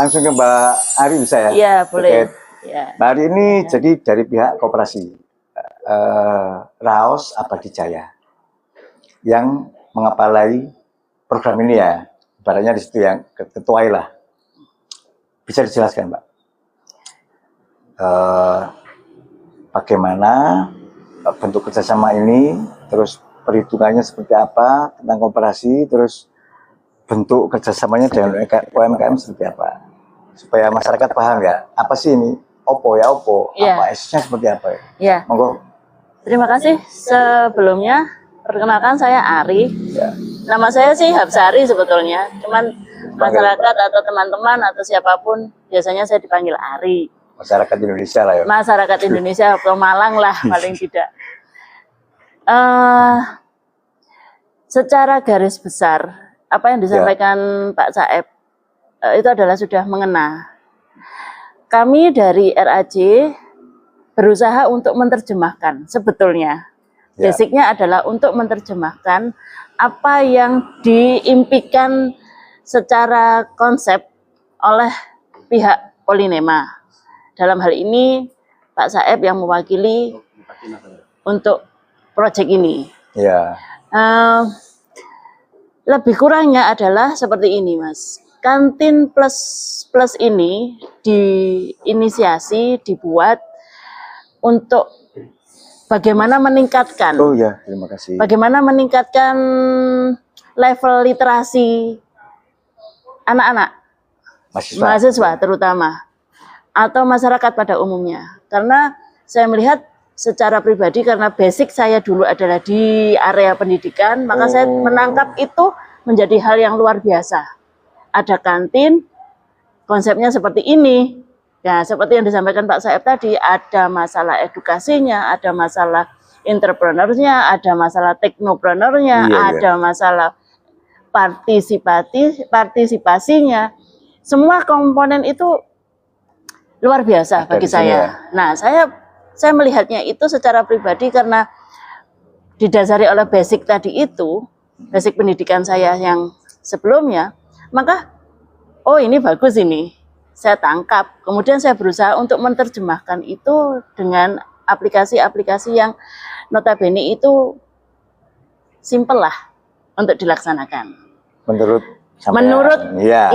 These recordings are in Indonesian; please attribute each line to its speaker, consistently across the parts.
Speaker 1: langsung ke Mbak Ari bisa ya?
Speaker 2: Iya, boleh. Ya.
Speaker 1: Mbak Ari ini jadi dari pihak koperasi Raos Abadi Jaya yang mengepalai program ini ya, ibaratnya di situ yang ketuai lah. Bisa dijelaskan, Mbak, bagaimana bentuk kerjasama ini, terus perhitungannya seperti apa tentang koperasi, terus bentuk kerjasamanya dengan UMKM seperti apa, supaya masyarakat paham ya, apa sih ini, opo ya opo, apa esnya seperti apa ya. Monggo.
Speaker 2: Terima kasih. Sebelumnya perkenalkan saya Ari. Nama saya sih Hapsari sebetulnya, cuman masyarakat atau teman-teman atau siapapun biasanya saya dipanggil Ari.
Speaker 1: Masyarakat Indonesia lah ya. Masyarakat
Speaker 2: Indonesia atau Malang lah paling tidak. Secara garis besar apa yang disampaikan Pak Saeb itu adalah sudah mengena. Kami dari RAJ berusaha untuk menerjemahkan sebetulnya. Basicnya adalah untuk menerjemahkan apa yang diimpikan secara konsep oleh pihak Polinema. Dalam hal ini Pak Saeb yang mewakili untuk proyek ini. Lebih kurangnya adalah seperti ini, Mas. Kantin plus ini diinisiasi, dibuat untuk bagaimana meningkatkan.
Speaker 1: Terima kasih.
Speaker 2: Bagaimana meningkatkan level literasi anak-anak, mahasiswa terutama, atau masyarakat pada umumnya. Karena saya melihat secara pribadi, karena basic saya dulu adalah di area pendidikan, maka saya menangkap itu menjadi hal yang luar biasa. Ada kantin, konsepnya seperti ini. Ya, seperti yang disampaikan Pak Saeb tadi, ada masalah edukasinya, ada masalah entrepreneurnya, ada masalah teknopreneurnya, ada masalah partisipasinya. Semua komponen itu luar biasa bagi saya. Nah, saya melihatnya itu secara pribadi karena didasari oleh basic tadi itu, basic pendidikan saya yang sebelumnya, maka ini bagus ini. Saya tangkap, kemudian saya berusaha untuk menerjemahkan itu dengan aplikasi-aplikasi yang notabene itu simple lah untuk dilaksanakan.
Speaker 1: Menurut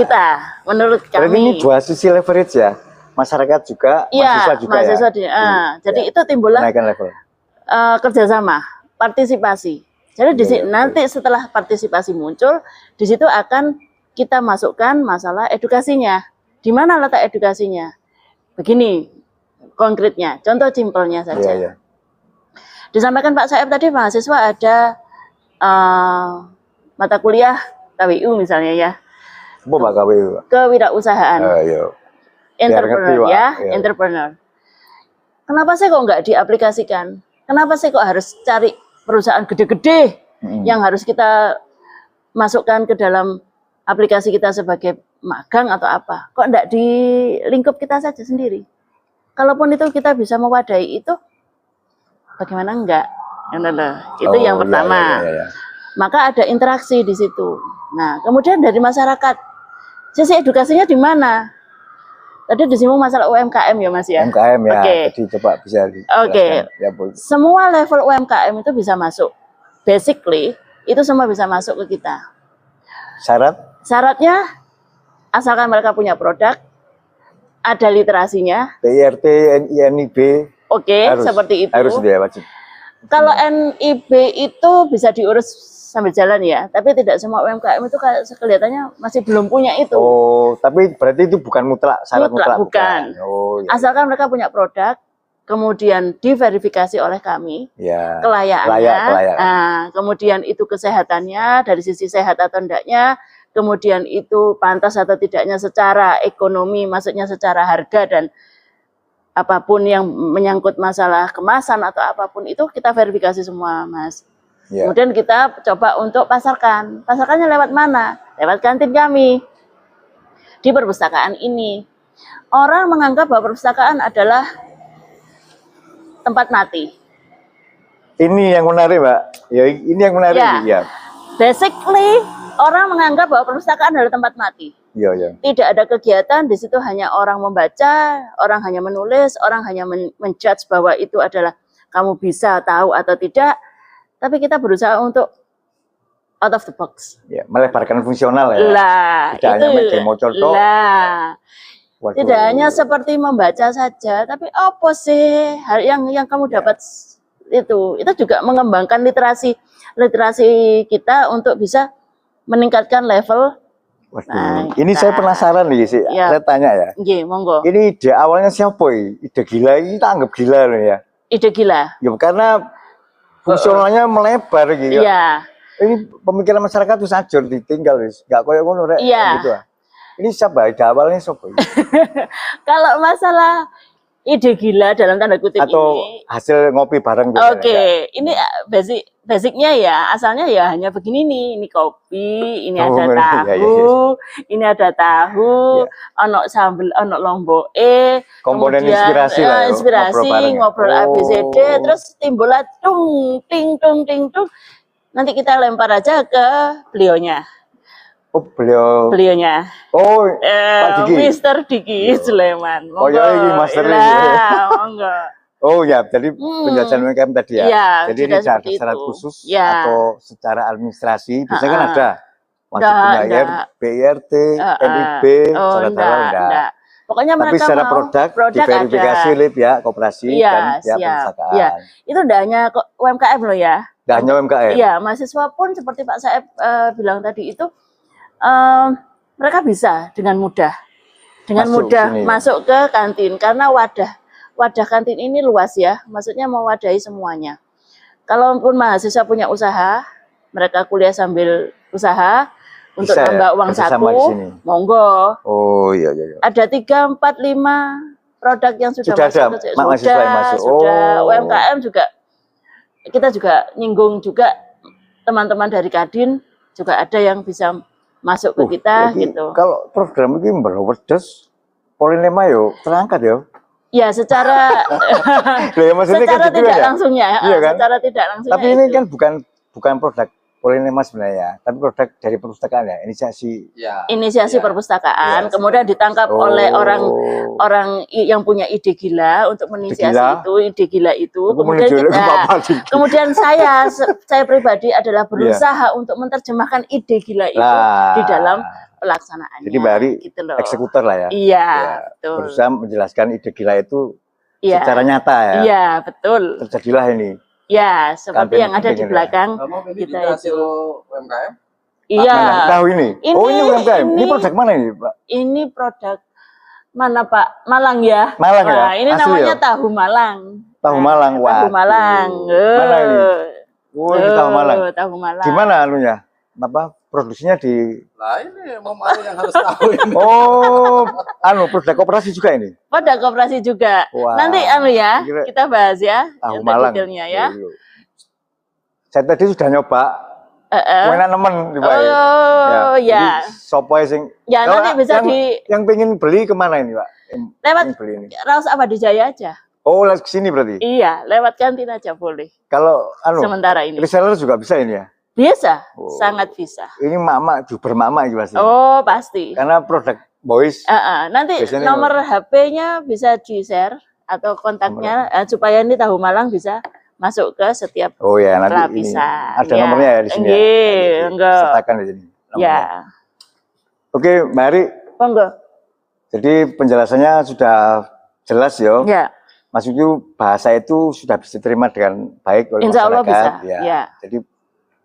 Speaker 2: kita, menurut kami.
Speaker 1: Ini dua sisi leverage ya, masyarakat juga, mahasiswa juga
Speaker 2: mahasiswa jadi itu timbullah kerjasama, partisipasi. Jadi nanti setelah partisipasi muncul, di situ akan kita masukkan masalah edukasinya. Di mana letak edukasinya? Begini konkretnya, contoh simpelnya saja. Disampaikan Pak Saeb tadi, mahasiswa ada mata kuliah KWU misalnya ya.
Speaker 1: Apa Pak KWU?
Speaker 2: Kewirausahaan. Entrepreneur. Kenapa sih kok nggak diaplikasikan? Kenapa sih kok harus cari perusahaan gede-gede yang harus kita masukkan ke dalam aplikasi kita sebagai magang atau apa? Kok enggak di lingkup kita saja sendiri? Kalaupun itu kita bisa mewadahi itu, bagaimana enggak? Itu yang pertama. Maka ada interaksi di situ. Nah, kemudian dari masyarakat, sisi edukasinya di mana? Tadi disinggung masalah UMKM ya, Mas ya?
Speaker 1: UMKM ya, jadi coba bisa
Speaker 2: ya, semua level UMKM itu bisa masuk. Basically, itu semua bisa masuk ke kita. Syaratnya, asalkan mereka punya produk, ada literasinya.
Speaker 1: PIRT, NIB.
Speaker 2: Seperti itu.
Speaker 1: Harus dia wajib.
Speaker 2: Kalau NIB itu bisa diurus sambil jalan ya, tapi tidak semua UMKM itu kelihatannya masih belum punya itu.
Speaker 1: Tapi berarti itu bukan mutlak, syarat mutlak.
Speaker 2: Bukan. Asalkan mereka punya produk, kemudian diverifikasi oleh kami, kelayakannya, kemudian itu kesehatannya, dari sisi sehat atau enggaknya, kemudian itu pantas atau tidaknya secara ekonomi, maksudnya secara harga dan apapun yang menyangkut masalah kemasan atau apapun itu kita verifikasi semua, Mas. Kemudian kita coba untuk pasarkan. Pasarkannya lewat mana? Lewat kantin kami. Di perpustakaan ini. Orang menganggap bahwa perpustakaan adalah tempat mati.
Speaker 1: Ini yang menarik, Mbak. Ya, ini yang menarik.
Speaker 2: Basically, orang menganggap bahwa perpustakaan adalah tempat mati.
Speaker 1: Iya, iya.
Speaker 2: Tidak ada kegiatan di situ, hanya orang membaca, orang hanya menulis, orang hanya menjudge bahwa itu adalah kamu bisa tahu atau tidak. Tapi kita berusaha untuk out of the box.
Speaker 1: Ya, melebarkan fungsional ya.
Speaker 2: Lah,
Speaker 1: tidak
Speaker 2: itu
Speaker 1: hanya demo contoh.
Speaker 2: lah.
Speaker 1: Waduh.
Speaker 2: Tidak hanya seperti membaca saja, tapi apa sih yang kamu dapat itu juga mengembangkan literasi kita untuk bisa meningkatkan level.
Speaker 1: Waduh,
Speaker 2: Nah,
Speaker 1: ini saya penasaran nih sih.
Speaker 2: Ya.
Speaker 1: Saya tanya ya.
Speaker 2: Nggih, monggo.
Speaker 1: Ini ide awalnya siapa ya? Ide gila ini kita anggap gila loh ya.
Speaker 2: Ide gila.
Speaker 1: Ya karena fungsionalnya melebar gitu.
Speaker 2: Iya.
Speaker 1: Ini pemikiran masyarakat tuh sajur ditinggal wis. Enggak koyo ngono rek
Speaker 2: Iya.
Speaker 1: gitu ah. Ini siapa? Ide awalnya siapa?
Speaker 2: Kalau masalah ide gila dalam tanda kutip
Speaker 1: Atau
Speaker 2: ini,
Speaker 1: hasil ngopi bareng
Speaker 2: Oke, ini basicnya ya, asalnya ya hanya begini nih, ini kopi, ini
Speaker 1: Oh,
Speaker 2: ada
Speaker 1: iya,
Speaker 2: tahu, ini ada tahu, ono sambel, ono lomboke,
Speaker 1: Komponen
Speaker 2: kemudian,
Speaker 1: inspirasi lah ya,
Speaker 2: inspirasi,
Speaker 1: ngobrol bareng ya.
Speaker 2: ngobrol ABCD,
Speaker 1: Oh.
Speaker 2: terus timbullah ting tung. Nanti kita lempar aja ke beliaunya,
Speaker 1: Oh, beliaunya. Oh, Pak Diki.
Speaker 2: Mr. Diki Sulaiman.
Speaker 1: Oh, ya, ini Master Diki.
Speaker 2: Lah, monggo.
Speaker 1: Oh ya, jadi penjelasan UMKM tadi ya.
Speaker 2: Iya,
Speaker 1: Jadi ini
Speaker 2: sudah
Speaker 1: ada
Speaker 2: seperti
Speaker 1: syarat
Speaker 2: itu.
Speaker 1: khusus
Speaker 2: Ya.
Speaker 1: atau secara administrasi, biasanya kan
Speaker 2: Ha-ha.
Speaker 1: ada. Wajib punya
Speaker 2: Nggak.
Speaker 1: BIRT, NIB,
Speaker 2: Oh,
Speaker 1: syarat halal enggak.
Speaker 2: Pokoknya
Speaker 1: Tapi
Speaker 2: mereka
Speaker 1: secara
Speaker 2: mau
Speaker 1: produk diverifikasi
Speaker 2: ada.
Speaker 1: oleh pihak koperasi
Speaker 2: Iya,
Speaker 1: dan pihak
Speaker 2: siap.
Speaker 1: perpustakaan.
Speaker 2: Iya. Itu tidak hanya UMKM loh ya.
Speaker 1: Nggak hanya UMKM.
Speaker 2: Iya, mahasiswa pun seperti Pak Saeb bilang tadi itu, mereka bisa dengan mudah masuk ke kantin, karena wadah kantin ini luas ya, maksudnya mewadahi semuanya. Kalaupun mahasiswa punya usaha, mereka kuliah sambil usaha untuk
Speaker 1: Bisa
Speaker 2: nambah
Speaker 1: ya,
Speaker 2: uang
Speaker 1: kerjasama di
Speaker 2: saku,
Speaker 1: sini.
Speaker 2: monggo.
Speaker 1: Oh iya.
Speaker 2: Ada 3, 4, 5 produk yang sudah
Speaker 1: Sudah
Speaker 2: masuk.
Speaker 1: ada mahasiswa yang masuk.
Speaker 2: Sudah.
Speaker 1: Oh.
Speaker 2: UMKM juga, kita juga nyinggung juga teman-teman dari Kadin juga ada yang bisa masuk ke kita
Speaker 1: Jadi,
Speaker 2: gitu.
Speaker 1: Kalau program ini berwedes, polinema yo terangkat yo.
Speaker 2: Ya secara
Speaker 1: Loh, ya, maksudnya
Speaker 2: secara
Speaker 1: kan gitu
Speaker 2: tidak
Speaker 1: kan ya?
Speaker 2: langsungnya,
Speaker 1: Iya kan?
Speaker 2: secara tidak langsungnya.
Speaker 1: Tapi ini
Speaker 2: itu.
Speaker 1: kan bukan produk polinema sebenarnya, tapi produk dari perpustakaan ya, inisiasi.
Speaker 2: Inisiasi perpustakaan, kemudian ditangkap oleh orang yang punya ide gila untuk menginisiasi ide gila itu. Kemudian saya pribadi adalah berusaha untuk menerjemahkan ide gila itu di dalam pelaksanaannya.
Speaker 1: Jadi Bari
Speaker 2: gitu loh.
Speaker 1: eksekutor lah ya.
Speaker 2: Iya, betul.
Speaker 1: Berusaha menjelaskan ide gila itu
Speaker 2: Iya.
Speaker 1: secara nyata ya.
Speaker 2: Iya, betul.
Speaker 1: Terjadilah ini.
Speaker 2: Ya, seperti yang ada di belakang
Speaker 3: kita hasil UMKM.
Speaker 2: Iya.
Speaker 1: Tahu ini. Oh, ini UMKM. Ini produk mana ini, Pak?
Speaker 2: Ini produk mana, Pak? Malang ya.
Speaker 1: Malang ya?
Speaker 2: Nah, ini
Speaker 1: Asli
Speaker 2: namanya
Speaker 1: ya?
Speaker 2: tahu Malang.
Speaker 1: Tahu Malang.
Speaker 2: Tahu Malang.
Speaker 1: Mana ini? Oh, ini tahu Malang.
Speaker 2: Tahu Malang.
Speaker 1: Gimana anunya? Apa produksinya di?
Speaker 3: Lah ini Mam Ari yang harus tahu ini.
Speaker 1: Oh, produk koperasi juga ini.
Speaker 2: Produk koperasi juga.
Speaker 1: Wah,
Speaker 2: nanti ya, kita bahas ya
Speaker 1: tahu
Speaker 2: yang
Speaker 1: Malang
Speaker 2: detailnya ya.
Speaker 1: Saya tadi sudah nyoba. Enak nemen di Pak.
Speaker 2: Oh ya.
Speaker 1: Sopo sing.
Speaker 2: Ya nanti bisa
Speaker 1: yang pengen beli kemana ini, Pak?
Speaker 2: Lewat
Speaker 1: beli ini.
Speaker 2: Raus Abadi Jaya aja.
Speaker 1: Oh, lewat sini berarti.
Speaker 2: Iya, lewat kantin aja boleh.
Speaker 1: Kalau
Speaker 2: sementara ini.
Speaker 1: Reseller juga bisa ini ya?
Speaker 2: Bisa, sangat bisa.
Speaker 1: Ini mak-mak, juber mak-mak ini pasti.
Speaker 2: Oh, pasti.
Speaker 1: Karena produk boys.
Speaker 2: Nanti nomor HP-nya bisa di-share atau kontaknya supaya ini tahu Malang bisa masuk ke setiap lapisan.
Speaker 1: Ada nomornya ya di sini.
Speaker 2: Enggak.
Speaker 1: Sertakan di sini.
Speaker 2: Ya.
Speaker 1: Oke, Mbak Ari.
Speaker 2: Monggo.
Speaker 1: Jadi penjelasannya sudah jelas ya.
Speaker 2: Ya.
Speaker 1: Maksudnya bahasa itu sudah bisa diterima dengan baik oleh
Speaker 2: Insya Allah
Speaker 1: masyarakat.
Speaker 2: bisa. Ya.
Speaker 1: Jadi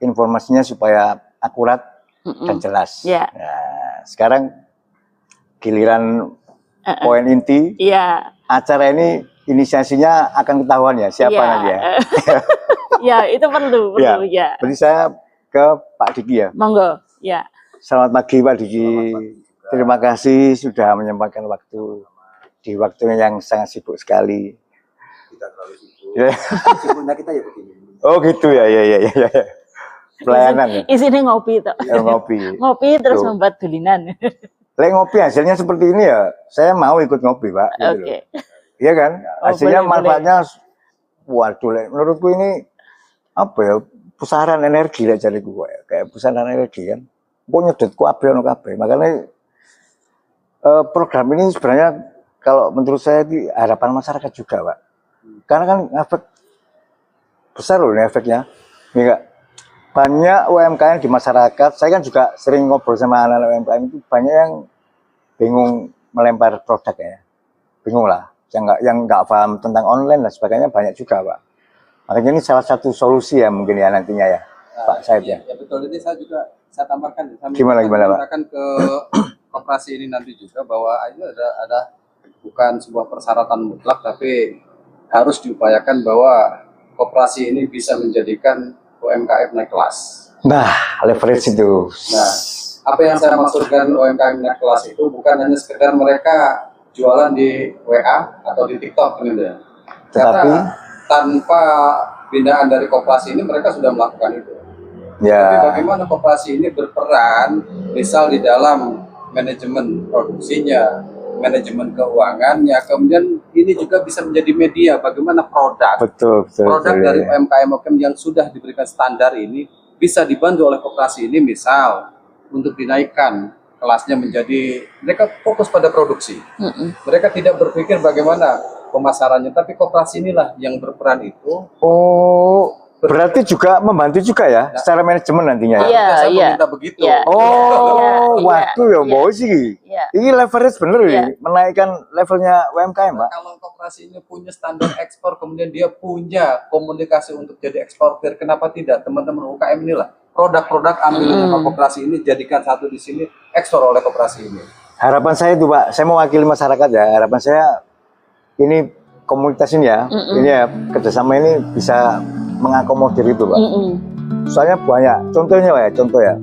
Speaker 1: informasinya supaya akurat dan jelas.
Speaker 2: Ya.
Speaker 1: Nah, sekarang giliran poin inti.
Speaker 2: Iya.
Speaker 1: Acara ini inisiasinya akan ketahuan ya siapa nanti ya.
Speaker 2: Ya, itu perlu ya.
Speaker 1: Berarti saya ke Pak Diki ya.
Speaker 2: Monggo. Ya.
Speaker 1: Selamat pagi Pak Diki. Terima kasih sudah menyempatkan waktu di waktunya yang sangat sibuk sekali.
Speaker 3: Tidak terlalu sibuk.
Speaker 1: Sibuknya kita ya begini. Oh gitu ya. Pelayanan ya.
Speaker 2: Isinya ngopi tuh. Ngopi terus membuat dulinan.
Speaker 1: Lek ngopi hasilnya seperti ini ya, saya mau ikut ngopi Pak.
Speaker 2: Oke.
Speaker 1: Iya kan? Hasilnya manfaatnya,
Speaker 2: boleh.
Speaker 1: waduh, menurutku ini apa ya? Pusaran energi lah cariku kayak pusaran energi kan. Kok nyedot ku abe ono kabeh. Makanya Program ini sebenarnya kalau menurut saya di harapan masyarakat juga, Pak. Karena kan efek besar loh ini efeknya. Ini Kak. Banyak UMKM di masyarakat, saya kan juga sering ngobrol sama anak-anak UMKM itu banyak yang bingung melempar produk ya. Bingung lah. Yang nggak paham tentang online dan sebagainya banyak juga, Pak. Makanya ini salah satu solusi ya mungkin ya nantinya ya, Pak Said ya.
Speaker 3: Ya betul, ini saya tambahkan.
Speaker 1: Gimana, Pak?
Speaker 3: Tambahkan ke koperasi ini nanti juga bahwa ini ada bukan sebuah persyaratan mutlak, tapi harus diupayakan bahwa koperasi ini bisa menjadikan UMKM naik kelas.
Speaker 1: Nah, leverage itu.
Speaker 3: Nah, apa yang saya maksudkan UMKM naik kelas itu bukan hanya sekedar mereka jualan di WA atau di TikTok gitu ya.
Speaker 1: Tetapi
Speaker 3: Karena tanpa binaan dari koperasi ini mereka sudah melakukan itu. Tapi
Speaker 1: ya,
Speaker 3: bagaimana koperasi ini berperan, misal di dalam manajemen produksinya, manajemen keuangannya, kemudian ini juga bisa menjadi media bagaimana
Speaker 1: betul.
Speaker 3: produk
Speaker 1: ya,
Speaker 3: dari
Speaker 1: ya.
Speaker 3: UMKM yang sudah diberikan standar ini bisa dibantu oleh koperasi ini, misal untuk dinaikkan kelasnya menjadi mereka fokus pada produksi. Mereka tidak berpikir bagaimana pemasarannya, tapi koperasi inilah yang berperan itu.
Speaker 1: Oh, berarti juga membantu juga ya secara manajemen nantinya.
Speaker 2: Iya,
Speaker 3: Saya
Speaker 2: iya.
Speaker 3: meminta begitu.
Speaker 2: Iya.
Speaker 1: Oh,
Speaker 2: Iya,
Speaker 1: waduh ya,
Speaker 2: iya.
Speaker 1: mau sih.
Speaker 2: Iya.
Speaker 1: Ini leverage bener
Speaker 2: Iya.
Speaker 1: ya, menaikkan levelnya UMKM, Pak.
Speaker 3: Kalau koperasi ini punya standar ekspor, kemudian dia punya komunikasi untuk jadi eksportir, kenapa tidak teman-teman UKM inilah produk-produk ambilnya koperasi ini jadikan satu di sini, ekspor oleh koperasi ini.
Speaker 1: Harapan saya itu, Pak, saya mewakili masyarakat ya. Harapan saya ini komunitas ini ya, ini ya kerjasama ini bisa mengakomodir itu, Pak. Soalnya banyak, contohnya Pak ya, contoh ya,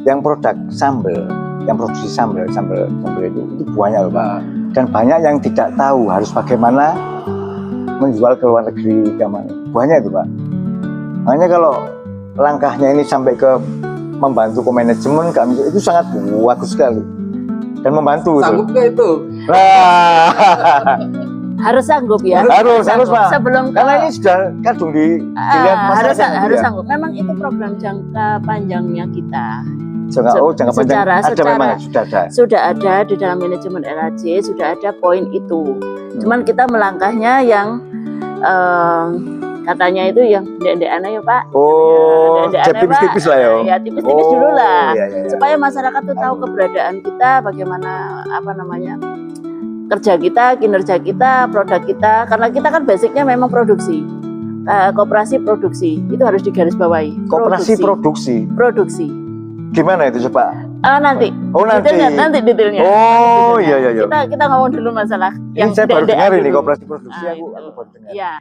Speaker 1: yang produk sambal, yang produksi sambal itu banyak loh, Pak. Dan banyak yang tidak tahu harus bagaimana menjual ke luar negeri, kemana. Banyak itu, Pak. Makanya kalau langkahnya ini sampai ke membantu ke manajemen, itu sangat bagus sekali dan membantu.
Speaker 3: Sanggup nggak itu?
Speaker 1: Nah,
Speaker 2: Harus sanggup ya.
Speaker 1: harus Pak.
Speaker 2: Sebelum
Speaker 1: Karena ini sudah kadung dilihat
Speaker 2: harus
Speaker 1: masyarakat
Speaker 2: harus
Speaker 1: ya.
Speaker 2: sanggup. Memang itu program jangka panjangnya kita.
Speaker 1: Jangka panjang ada memang
Speaker 2: Sudah ada di dalam manajemen RAJ, sudah ada poin itu. Cuman kita melangkahnya yang katanya itu yang ndek-ndekan ya Pak.
Speaker 1: Oh,
Speaker 2: Ndek-ndekan,
Speaker 1: tipis-tipis
Speaker 2: Pak.
Speaker 1: lah ya.
Speaker 2: Ya tipis-tipis dulu lah.
Speaker 1: Iya.
Speaker 2: Supaya masyarakat tuh tahu keberadaan kita, bagaimana kerja kita, kinerja kita, produk kita. Karena kita kan basicnya memang produksi. Koperasi produksi itu harus digarisbawahi.
Speaker 1: Koperasi produksi. Gimana itu coba?
Speaker 2: Nanti.
Speaker 1: Oh, nanti.
Speaker 2: Detailnya.
Speaker 1: Oh,
Speaker 2: Detailnya.
Speaker 1: iya.
Speaker 2: Kita ngomong dulu masalah
Speaker 1: Ini saya baru dengar ini
Speaker 2: dulu.
Speaker 1: koperasi produksi, aku baru dengar.
Speaker 2: Iya.